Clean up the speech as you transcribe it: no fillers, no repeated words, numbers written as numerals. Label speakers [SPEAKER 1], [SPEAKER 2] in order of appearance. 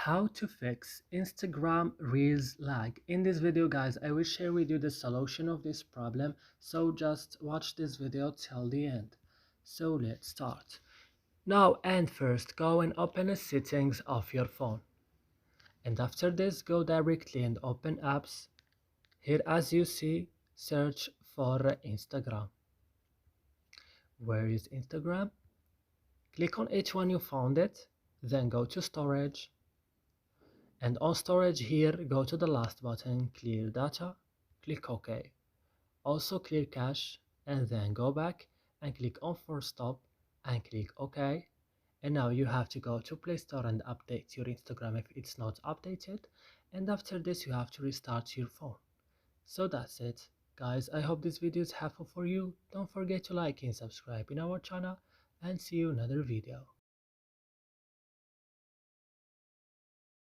[SPEAKER 1] How to fix Instagram Reels lag. In this video guys, I will share with you the solution of this problem, so just watch this video till the end. So let's start. Now and first go and open the settings of your phone, and after this go directly and open apps. Here as you see, search for Instagram. Where is Instagram? Click on each one you found it, then go to storage. And on storage here, go to the last button, clear data, click OK. Also clear cache, and then go back and click on force stop and click OK. And now you have to go to Play Store and update your Instagram if it's not updated. And after this you have to restart your phone. So that's it. Guys, I hope this video is helpful for you. Don't forget to like and subscribe in our channel, and see you in another video.